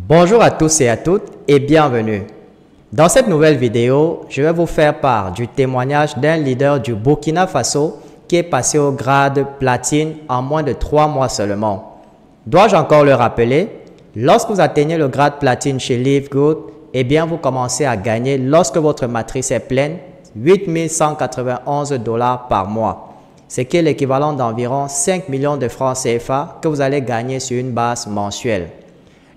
Bonjour à tous et à toutes et bienvenue. Dans cette nouvelle vidéo, je vais vous faire part du témoignage d'un leader du Burkina Faso qui est passé au grade platine en moins de 3 mois seulement. Dois-je encore le rappeler? Lorsque vous atteignez le grade platine chez Livegood, eh bien vous commencez à gagner, lorsque votre matrice est pleine, 8 191 dollars par mois, ce qui est l'équivalent d'environ 5 millions de francs CFA que vous allez gagner sur une base mensuelle.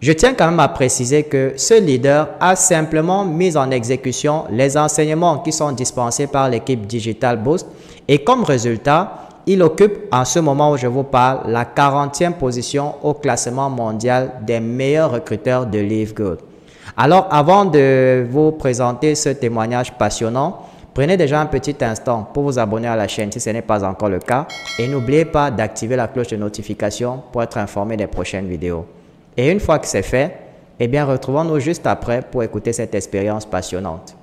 Je tiens quand même à préciser que ce leader a simplement mis en exécution les enseignements qui sont dispensés par l'équipe Digital Boost et comme résultat, il occupe en ce moment où je vous parle la 40e position au classement mondial des meilleurs recruteurs de Livegood. Alors avant de vous présenter ce témoignage passionnant, prenez déjà un petit instant pour vous abonner à la chaîne si ce n'est pas encore le cas et n'oubliez pas d'activer la cloche de notification pour être informé des prochaines vidéos. Et une fois que c'est fait, eh bien, retrouvons-nous juste après pour écouter cette expérience passionnante.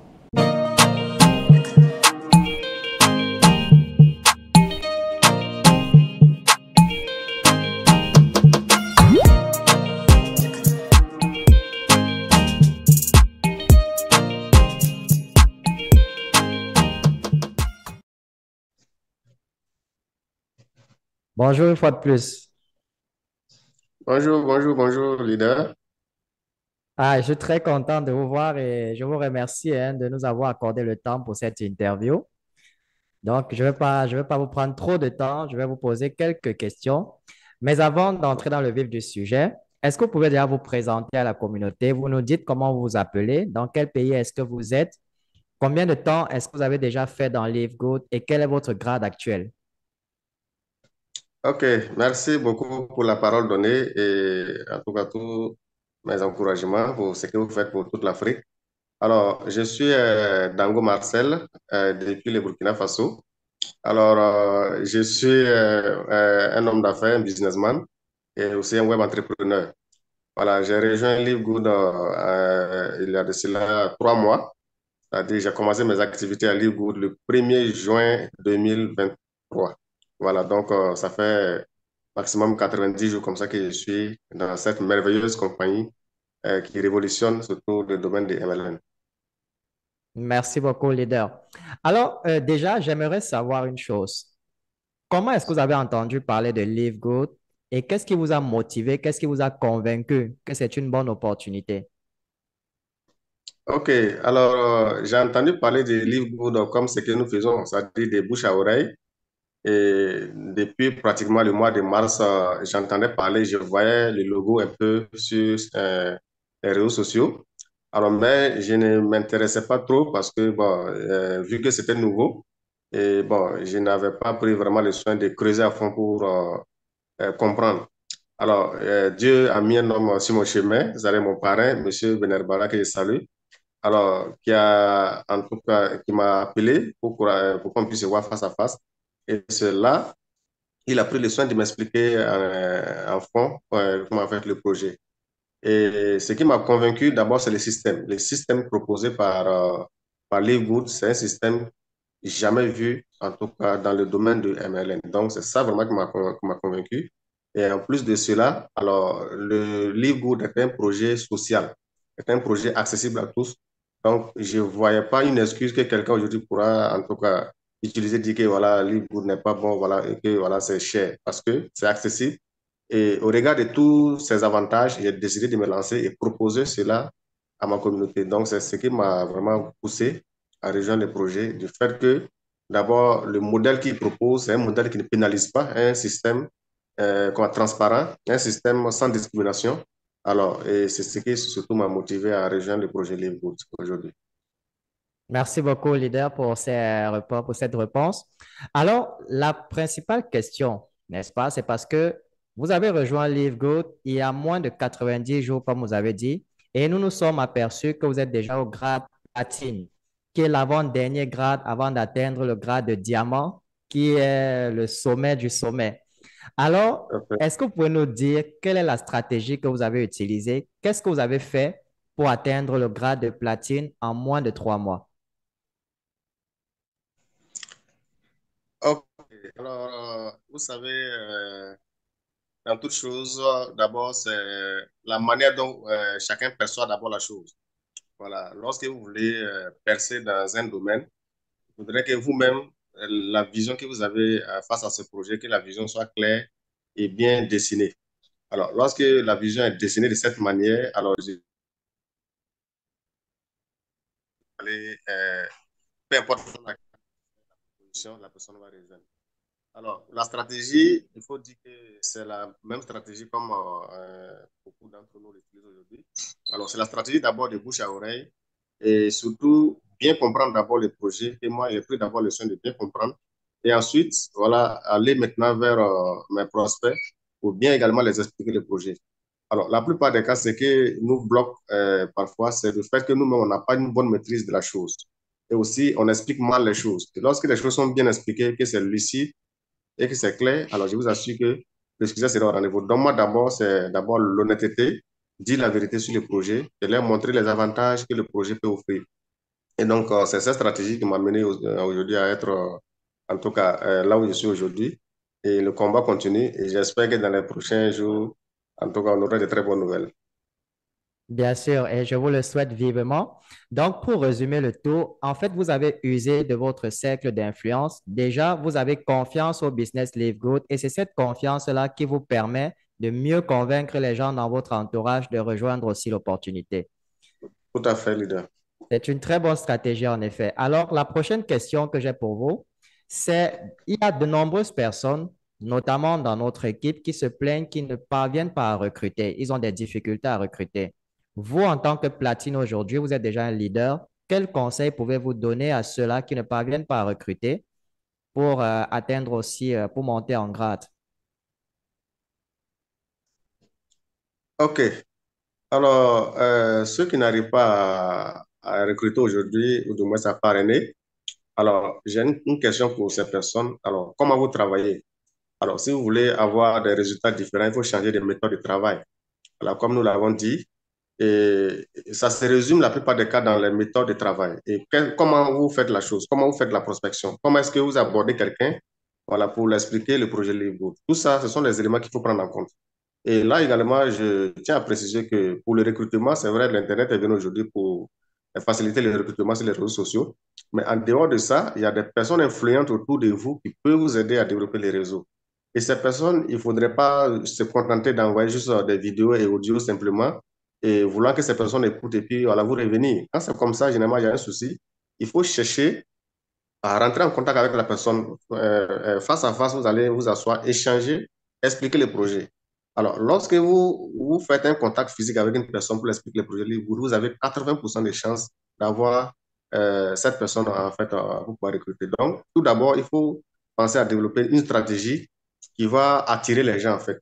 Bonjour une fois de plus. Bonjour, leader. Je suis très content de vous voir et je vous remercie de nous avoir accordé le temps pour cette interview. Donc, je vais pas vous prendre trop de temps, je vais vous poser quelques questions. Mais avant d'entrer dans le vif du sujet, est-ce que vous pouvez déjà vous présenter à la communauté? Vous nous dites comment vous vous appelez, dans quel pays est-ce que vous êtes, combien de temps est-ce que vous avez déjà fait dans LiveGood et quel est votre grade actuel? Ok, merci beaucoup pour la parole donnée et en tout cas tous mes encouragements pour ce que vous faites pour toute l'Afrique. Alors, je suis Dango Marcel depuis le Burkina Faso. Alors, je suis un homme d'affaires, un businessman et aussi un web entrepreneur. Voilà, j'ai rejoint LiveGood il y a de cela 3 mois. C'est-à-dire, j'ai commencé mes activités à LiveGood le 1er juin 2023. Voilà, donc ça fait maximum 90 jours comme ça que je suis dans cette merveilleuse compagnie qui révolutionne surtout le domaine des MLN. Merci beaucoup, leader. Alors, déjà, j'aimerais savoir une chose. Comment est-ce que vous avez entendu parler de Live Good et qu'est-ce qui vous a motivé, qu'est-ce qui vous a convaincu que c'est une bonne opportunité? Ok, alors j'ai entendu parler de LiveGood comme ce que nous faisons, c'est-à-dire des bouches à oreille. Et depuis pratiquement le mois de mars, j'entendais parler, je voyais le logo un peu sur les réseaux sociaux. Alors, mais je ne m'intéressais pas trop parce que, bon, vu que c'était nouveau, et bon, je n'avais pas pris vraiment le soin de creuser à fond pour comprendre. Alors, Dieu a mis un homme sur mon chemin, c'est mon parrain, Monsieur Benerbara, que je salue. Alors, qui a, en tout cas, qui m'a appelé pour qu'on puisse se voir face à face. Et cela, il a pris le soin de m'expliquer en fond comment faire le projet. Et ce qui m'a convaincu, d'abord, c'est le système. Le système proposé par Livewood, c'est un système jamais vu, en tout cas dans le domaine de MLN. Donc, c'est ça vraiment qui m'a convaincu. Et en plus de cela, alors, le Livewood est un projet social, est un projet accessible à tous. Donc, je ne voyais pas une excuse que quelqu'un aujourd'hui pourra, en tout cas, utiliser, dire que voilà, Livewood n'est pas bon, voilà, et que voilà, c'est cher, parce que c'est accessible. Et au regard de tous ces avantages, j'ai décidé de me lancer et proposer cela à ma communauté. Donc, c'est ce qui m'a vraiment poussé à rejoindre le projet, du fait que, d'abord, le modèle qu'il propose, c'est un modèle qui ne pénalise pas, un système transparent, un système sans discrimination. Alors, et c'est ce qui surtout m'a motivé à rejoindre le projet Livegood aujourd'hui. Merci beaucoup, leader, pour cette réponse. Alors, la principale question, n'est-ce pas, c'est parce que vous avez rejoint Live Good il y a moins de 90 jours, comme vous avez dit, et nous nous sommes aperçus que vous êtes déjà au grade platine, qui est l'avant-dernier grade avant d'atteindre le grade de diamant, qui est le sommet du sommet. Alors, est-ce que vous pouvez nous dire quelle est la stratégie que vous avez utilisée? Qu'est-ce que vous avez fait pour atteindre le grade de platine en moins de 3 mois? Ok, alors, vous savez, Dans toute chose, d'abord, c'est la manière dont chacun perçoit d'abord la chose. Voilà. Lorsque vous voulez percer dans un domaine, il faudrait que vous-même, la vision que vous avez face à ce projet, que la vision soit claire et bien dessinée. Alors, lorsque la vision est dessinée de cette manière, alors, peu importe la position, la personne va rejoindre. Alors, la stratégie, il faut dire que c'est la même stratégie comme beaucoup d'entre nous l'utilisent aujourd'hui. Alors, c'est la stratégie d'abord de bouche à oreille et surtout bien comprendre d'abord le projet. Et moi, j'ai pris d'abord le soin de bien comprendre. Et ensuite, voilà, aller maintenant vers mes prospects pour bien également les expliquer le projet. Alors, la plupart des cas, ce qui nous bloque parfois, c'est le fait que nous-mêmes, on n'a pas une bonne maîtrise de la chose. Et aussi, on explique mal les choses. Et lorsque les choses sont bien expliquées, que c'est lucide, et que c'est clair, alors je vous assure que le succès sera au rendez-vous. Donc, moi, d'abord, c'est d'abord l'honnêteté, dire la vérité sur le projet et leur montrer les avantages que le projet peut offrir. Et donc, c'est cette stratégie qui m'a mené aujourd'hui à être, en tout cas, là où je suis aujourd'hui. Et le combat continue et j'espère que dans les prochains jours, en tout cas, on aura de très bonnes nouvelles. Bien sûr, et je vous le souhaite vivement. Donc, pour résumer le tout, en fait, vous avez usé de votre cercle d'influence. Déjà, vous avez confiance au business Live Good et c'est cette confiance-là qui vous permet de mieux convaincre les gens dans votre entourage de rejoindre aussi l'opportunité. Tout à fait, leader. C'est une très bonne stratégie, en effet. Alors, la prochaine question que j'ai pour vous, c'est, il y a de nombreuses personnes, notamment dans notre équipe, qui se plaignent qu'ils ne parviennent pas à recruter. Ils ont des difficultés à recruter. Vous, en tant que platine aujourd'hui, vous êtes déjà un leader. Quels conseils pouvez-vous donner à ceux-là qui ne parviennent pas à recruter pour atteindre aussi, pour monter en grade? OK. Alors, ceux qui n'arrivent pas à recruter aujourd'hui, ou du moins à parrainer, alors, j'ai une question pour ces personnes. Alors, comment vous travaillez? Alors, si vous voulez avoir des résultats différents, il faut changer de méthode de travail. Alors, comme nous l'avons dit, et ça se résume la plupart des cas dans les méthodes de travail. Et comment vous faites la chose? Comment vous faites la prospection? Comment est-ce que vous abordez quelqu'un, voilà, pour l'expliquer le projet Live. Tout ça, ce sont les éléments qu'il faut prendre en compte. Et là également, je tiens à préciser que pour le recrutement, c'est vrai, l'Internet est venu aujourd'hui pour faciliter le recrutement sur les réseaux sociaux. Mais en dehors de ça, il y a des personnes influentes autour de vous qui peuvent vous aider à développer les réseaux. Et ces personnes, il ne faudrait pas se contenter d'envoyer juste des vidéos et audios simplement et vouloir que ces personnes écoutent et puis voilà, vous revenir. Quand c'est comme ça, généralement, il y a un souci. Il faut chercher à rentrer en contact avec la personne face à face, vous allez vous asseoir, échanger, expliquer le projet. Alors, lorsque vous faites un contact physique avec une personne pour expliquer le projet, vous avez 80% de chances d'avoir cette personne en fait pour pouvoir recruter. Donc, tout d'abord, il faut penser à développer une stratégie qui va attirer les gens en fait.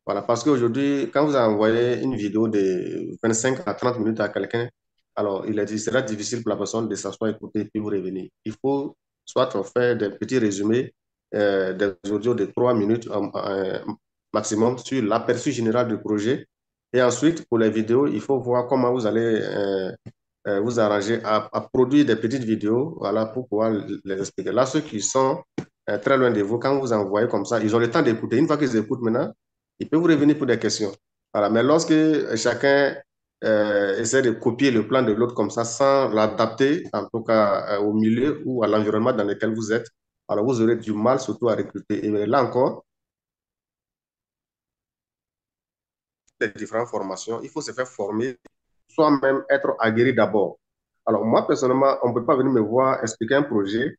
Voilà, parce qu'aujourd'hui, quand vous envoyez une vidéo de 25 à 30 minutes à quelqu'un, alors il sera difficile pour la personne de s'asseoir, écouter et puis vous revenir. Il faut soit faire des petits résumés, des audios de 3 minutes maximum sur l'aperçu général du projet. Et ensuite, pour les vidéos, il faut voir comment vous allez vous arranger à produire des petites vidéos voilà, pour pouvoir les expliquer. Là, ceux qui sont très loin de vous, quand vous envoyez comme ça, ils ont le temps d'écouter. Une fois qu'ils écoutent maintenant, ils peuvent vous revenir pour des questions. Voilà. Mais lorsque chacun essaie de copier le plan de l'autre comme ça, sans l'adapter, en tout cas au milieu ou à l'environnement dans lequel vous êtes, alors vous aurez du mal surtout à recruter. Et là encore, les différentes formations, il faut se faire former, soi-même être aguerri d'abord. Alors moi, personnellement, on ne peut pas venir me voir expliquer un projet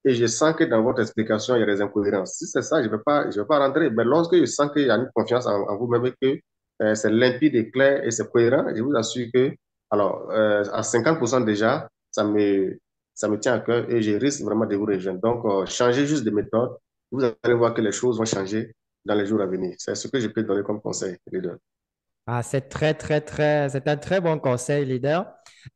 et je sens que dans votre explication, il y a des incohérences. Si c'est ça, je vais pas rentrer. Mais lorsque je sens qu'il y a une confiance en vous-même et que c'est limpide et clair et c'est cohérent, je vous assure que, alors, à 50% déjà, ça me tient à cœur et je risque vraiment de vous rejoindre. Donc, changez juste de méthode. Vous allez voir que les choses vont changer dans les jours à venir. C'est ce que je peux donner comme conseil, les deux. Ah, c'est c'est un très bon conseil, leader.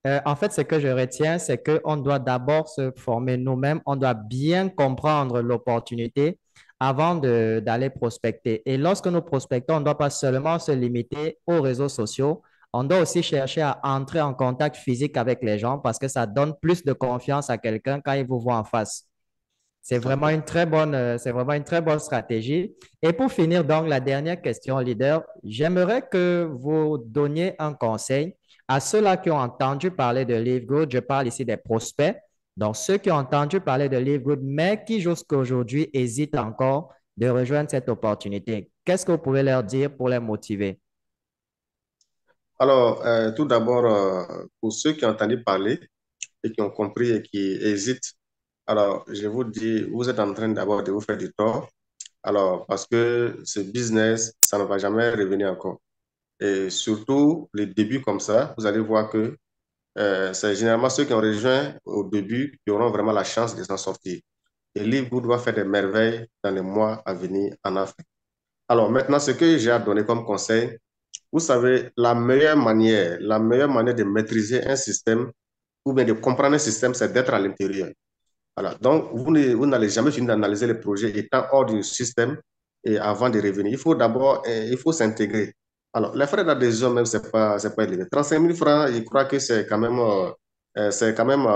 En fait, ce que je retiens, c'est qu'on doit d'abord se former nous-mêmes, on doit bien comprendre l'opportunité avant d'aller prospecter. Et lorsque nous prospectons, on ne doit pas seulement se limiter aux réseaux sociaux, on doit aussi chercher à entrer en contact physique avec les gens parce que ça donne plus de confiance à quelqu'un quand il vous voit en face. C'est vraiment une très bonne stratégie. Et pour finir, donc, la dernière question, leader, j'aimerais que vous donniez un conseil à ceux-là qui ont entendu parler de Live Good. Je parle ici des prospects. Donc, ceux qui ont entendu parler de Live Good, mais qui jusqu'à aujourd'hui hésitent encore de rejoindre cette opportunité. Qu'est-ce que vous pouvez leur dire pour les motiver? Alors, tout d'abord, pour ceux qui ont entendu parler et qui ont compris et qui hésitent, alors je vous dis, vous êtes en train d'abord de vous faire du tort. Alors, parce que ce business, ça ne va jamais revenir encore. Et surtout, les débuts comme ça, vous allez voir que c'est généralement ceux qui ont rejoint au début qui auront vraiment la chance de s'en sortir. Et Livegood doit faire des merveilles dans les mois à venir en Afrique. Alors maintenant, ce que j'ai à donner comme conseil, vous savez, la meilleure manière de maîtriser un système ou bien de comprendre un système, c'est d'être à l'intérieur. Voilà. Donc, vous n'allez jamais finir d'analyser les projets étant hors du système et avant de revenir. Il faut d'abord, il faut s'intégrer. Alors, les frais d'adhésion, même, c'est pas élevé. 35 000 francs, je crois que c'est quand même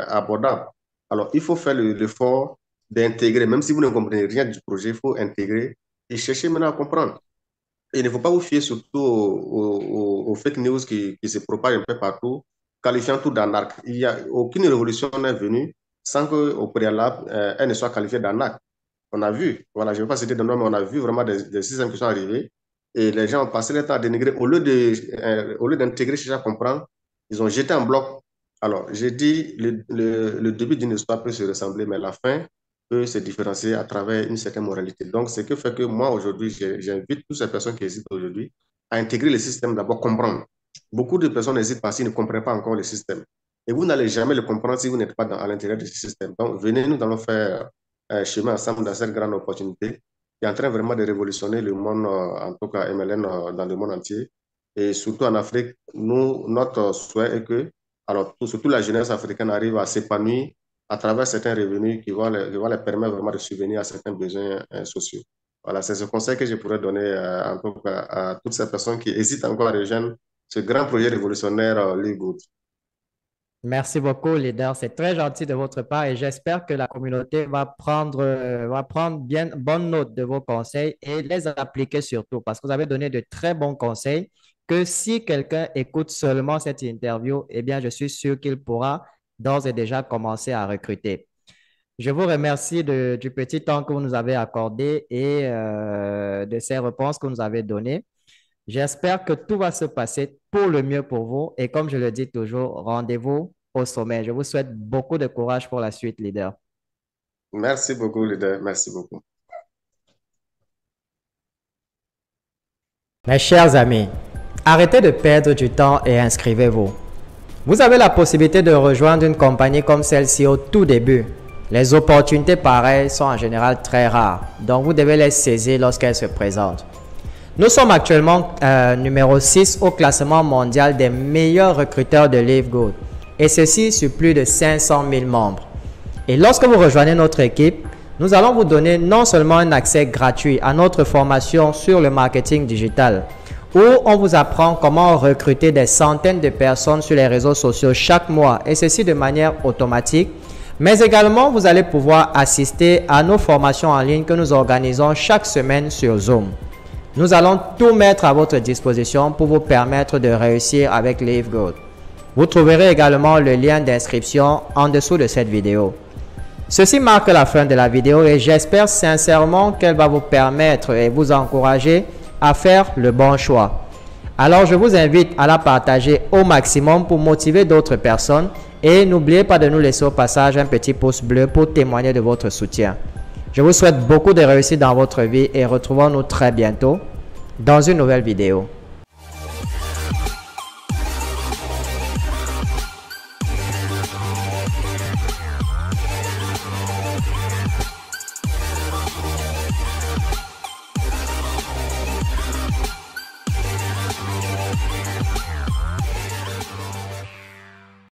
abordable. Alors, il faut faire l'effort d'intégrer, même si vous ne comprenez rien du projet, il faut intégrer et chercher maintenant à comprendre. Et il ne faut pas vous fier surtout aux fake news qui se propagent un peu partout, qualifiant tout d'arnaque. Il n'y a aucune révolution n'est venue sans qu'au préalable, elle ne soit qualifiée d'arnaque. On a vu, voilà, je ne vais pas citer de nom, mais on a vu vraiment des systèmes qui sont arrivés et les gens ont passé le temps à dénigrer. Au lieu d'intégrer, chercher à comprendre, ils ont jeté en bloc. Alors, j'ai dit, le début d'une histoire peut se ressembler, mais la fin peut se différencier à travers une certaine moralité. Donc, ce qui fait que moi, aujourd'hui, j'invite toutes ces personnes qui hésitent aujourd'hui à intégrer le système, d'abord comprendre. Beaucoup de personnes hésitent parce qu'ils ne comprennent pas encore le système. Et vous n'allez jamais le comprendre si vous n'êtes pas à l'intérieur de ce système. Donc, venez, nous allons faire un chemin ensemble dans cette grande opportunité qui est en train vraiment de révolutionner le monde, en tout cas MLN, dans le monde entier. Et surtout en Afrique, notre souhait est que, alors, surtout la jeunesse africaine arrive à s'épanouir à travers certains revenus qui vont les permettre vraiment de subvenir à certains besoins sociaux. Voilà, c'est ce conseil que je pourrais donner en tout cas à toutes ces personnes qui hésitent encore à rejoindre ce grand projet révolutionnaire Live Good. Merci beaucoup, leader. C'est très gentil de votre part et j'espère que la communauté va prendre bien bonne note de vos conseils et les appliquer surtout parce que vous avez donné de très bons conseils que si quelqu'un écoute seulement cette interview, eh bien, je suis sûr qu'il pourra d'ores et déjà commencer à recruter. Je vous remercie du petit temps que vous nous avez accordé et de ces réponses que vous nous avez données. J'espère que tout va se passer pour le mieux pour vous. Et comme je le dis toujours, rendez-vous au sommet. Je vous souhaite beaucoup de courage pour la suite, leader. Merci beaucoup, leader. Merci beaucoup. Mes chers amis, arrêtez de perdre du temps et inscrivez-vous. Vous avez la possibilité de rejoindre une compagnie comme celle-ci au tout début. Les opportunités pareilles sont en général très rares, donc vous devez les saisir lorsqu'elles se présentent. Nous sommes actuellement numéro 6 au classement mondial des meilleurs recruteurs de Live Good, et ceci sur plus de 500 000 membres. Et lorsque vous rejoignez notre équipe, nous allons vous donner non seulement un accès gratuit à notre formation sur le marketing digital, où on vous apprend comment recruter des centaines de personnes sur les réseaux sociaux chaque mois, et ceci de manière automatique, mais également vous allez pouvoir assister à nos formations en ligne que nous organisons chaque semaine sur Zoom. Nous allons tout mettre à votre disposition pour vous permettre de réussir avec Live Good. Vous trouverez également le lien d'inscription en dessous de cette vidéo. Ceci marque la fin de la vidéo et j'espère sincèrement qu'elle va vous permettre et vous encourager à faire le bon choix. Alors je vous invite à la partager au maximum pour motiver d'autres personnes et n'oubliez pas de nous laisser au passage un petit pouce bleu pour témoigner de votre soutien. Je vous souhaite beaucoup de réussite dans votre vie et retrouvons-nous très bientôt dans une nouvelle vidéo.